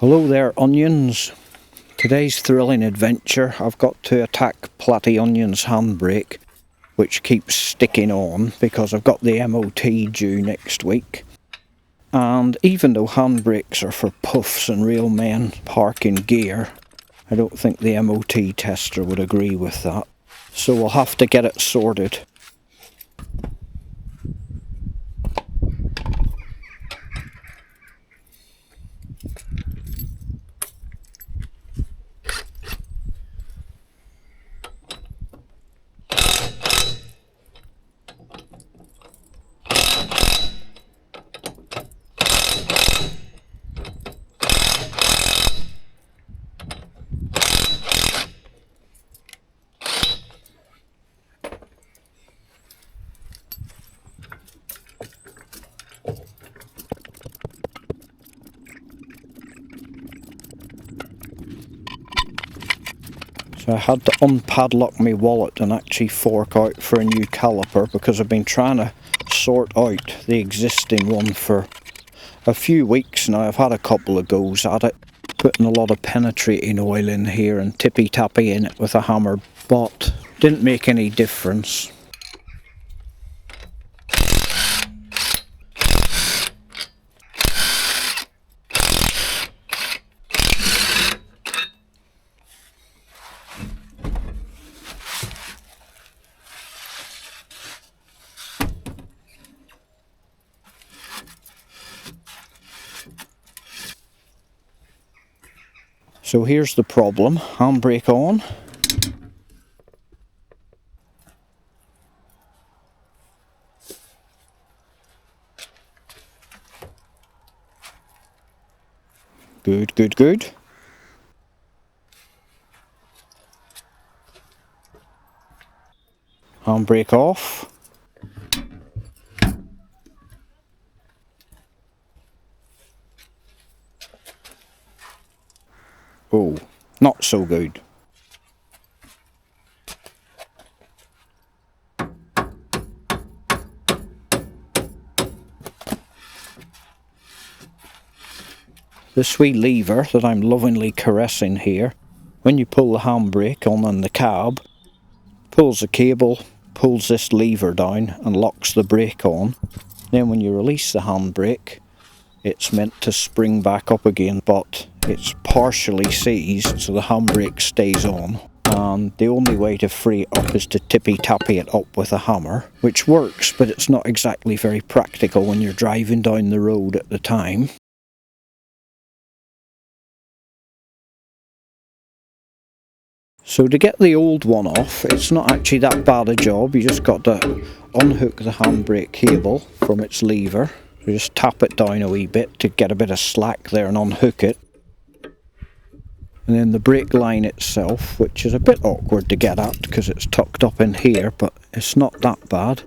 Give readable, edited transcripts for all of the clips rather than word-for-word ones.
Hello there, onions. Today's thrilling adventure, I've got to attack Platty Onion's handbrake, which keeps sticking on because I've got the MOT due next week. And even though handbrakes are for puffs and real men parking gear, I don't think the MOT tester would agree with that. So we'll have to get it sorted. So I had to unpadlock my wallet and actually fork out for a new caliper because I've been trying to sort out the existing one for a few weeks now. I've had a couple of goes at it, putting a lot of penetrating oil in here and tippy-tappy in it with a hammer, but didn't make any difference. So here's the problem, handbrake on. Good, good, good. Handbrake off. Oh, not so good. This wee lever that I'm lovingly caressing here, when you pull the handbrake on in the cab, pulls the cable, pulls this lever down and locks the brake on. Then when you release the handbrake, it's meant to spring back up again, but it's partially seized, so the handbrake stays on. And the only way to free it up is to tippy-tappy it up with a hammer, which works, but it's not exactly very practical when you're driving down the road at the time. So to get the old one off, it's not actually that bad a job. You just got to unhook the handbrake cable from its lever. You just tap it down a wee bit to get a bit of slack there and unhook it. And then the brake line itself, which is a bit awkward to get at because it's tucked up in here, but it's not that bad.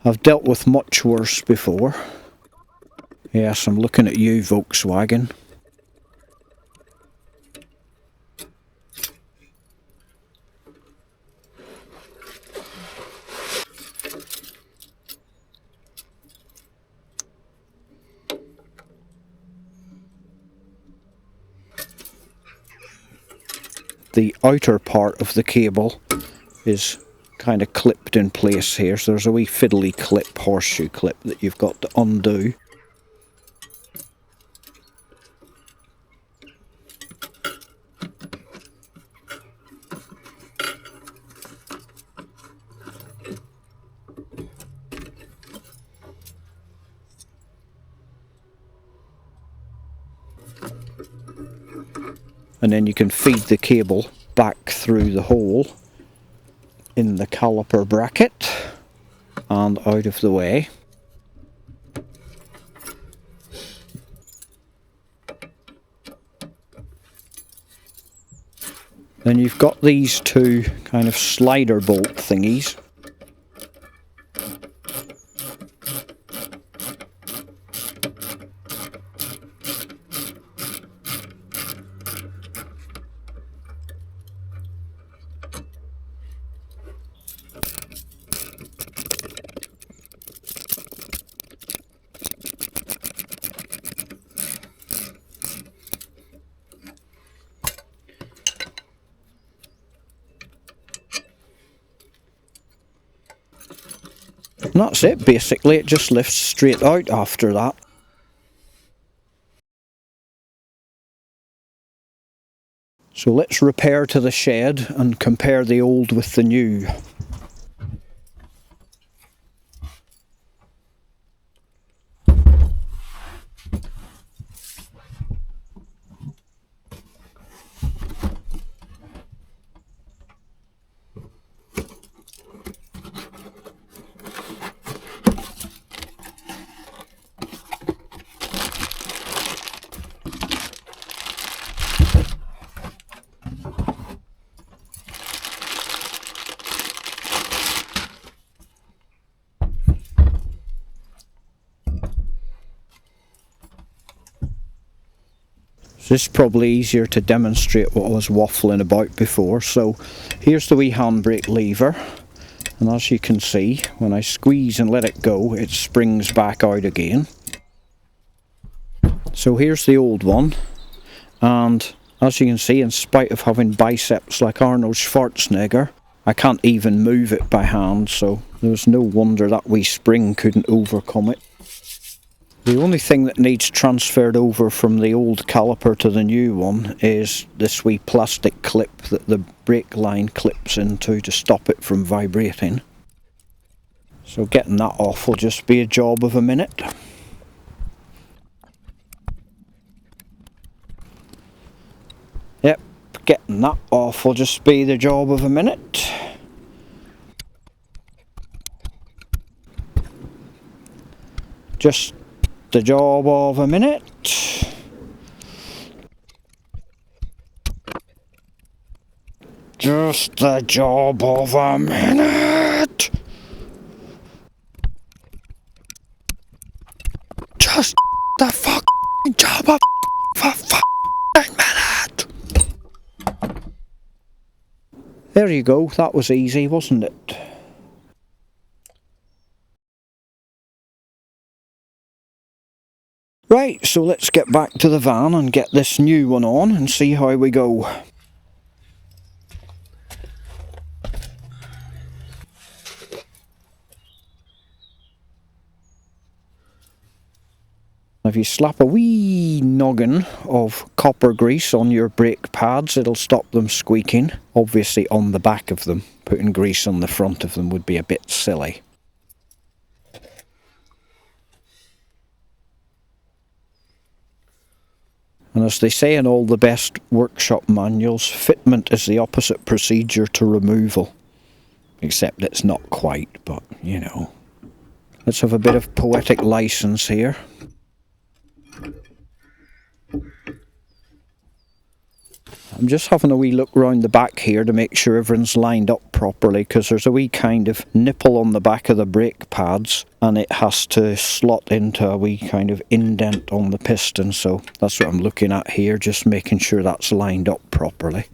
I've dealt with much worse before. Yes, I'm looking at you, Volkswagen. The outer part of the cable is kind of clipped in place here, so there's a wee fiddly clip, horseshoe clip, that you've got to undo. And then you can feed the cable back through the hole in the caliper bracket and out of the way. Then you've got these two kind of slider bolt thingies. And that's it basically, it just lifts straight out after that. So let's repair to the shed and compare the old with the new. This is probably easier to demonstrate what I was waffling about before. So here's the wee handbrake lever, and as you can see, when I squeeze and let it go, it springs back out again. So here's the old one, and as you can see, in spite of having biceps like Arnold Schwarzenegger, I can't even move it by hand, so there's no wonder that wee spring couldn't overcome it. The only thing that needs transferred over from the old caliper to the new one is this wee plastic clip that the brake line clips into to stop it from vibrating. So getting that off will just be a job of a minute. Yep, getting that off will just be the job of a minute. Just the job of a minute. Just the job of a minute. Just the fucking job of a fucking minute. There you go, that was easy, wasn't it? Right, so let's get back to the van and get this new one on and see how we go. If you slap a wee noggin of copper grease on your brake pads, it'll stop them squeaking. Obviously on the back of them. Putting grease on the front of them would be a bit silly. And as they say in all the best workshop manuals, fitment is the opposite procedure to removal. Except it's not quite, but you know. Let's have a bit of poetic license here. I'm just having a wee look round the back here to make sure everything's lined up properly, because there's a wee kind of nipple on the back of the brake pads and it has to slot into a wee kind of indent on the piston, so that's what I'm looking at here, just making sure that's lined up properly.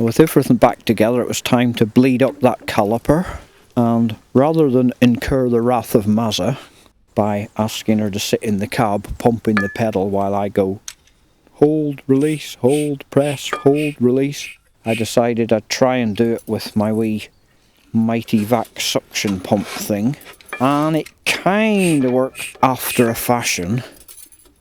With everything back together, it was time to bleed up that caliper, and rather than incur the wrath of Mazza by asking her to sit in the cab pumping the pedal while I go hold, release, hold, press, hold, release, I decided I'd try and do it with my wee Mighty Vac suction pump thing, and it kind of worked after a fashion,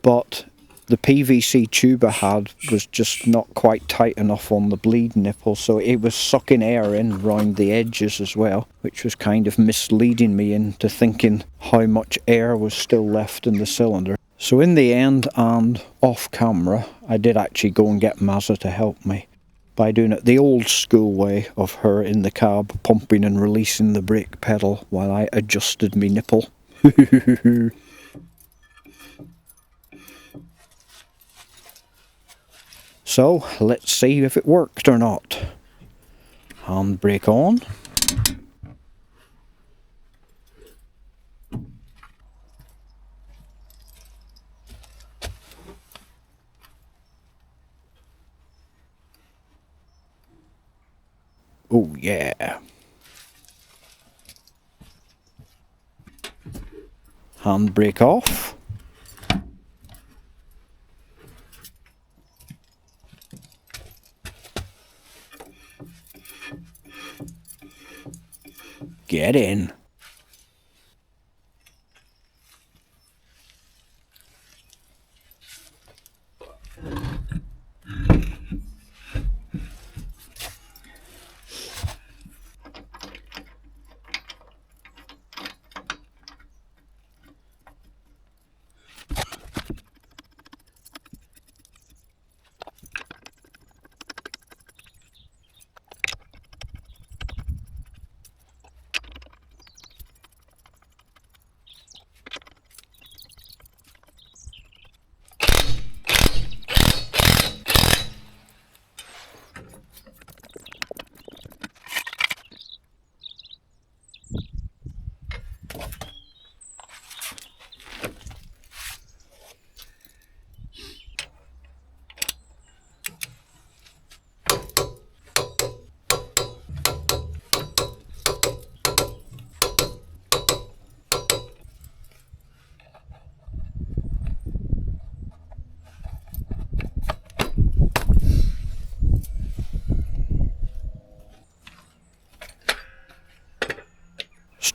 but the PVC tube I had was just not quite tight enough on the bleed nipple, so it was sucking air in round the edges as well, which was kind of misleading me into thinking how much air was still left in the cylinder. So in the end, and off camera, I did actually go and get Mazza to help me by doing it the old school way of her in the cab pumping and releasing the brake pedal while I adjusted me nipple. So let's see if it worked or not. Handbrake on. Oh yeah. Handbrake off. Get in.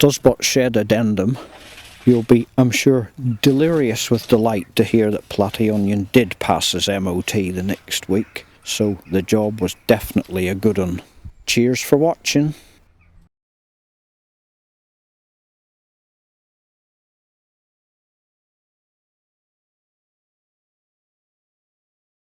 Stuzzbot Shed addendum. You'll be, I'm sure, delirious with delight to hear that Platty Onion did pass his MOT the next week, so the job was definitely a good one. Cheers for watching.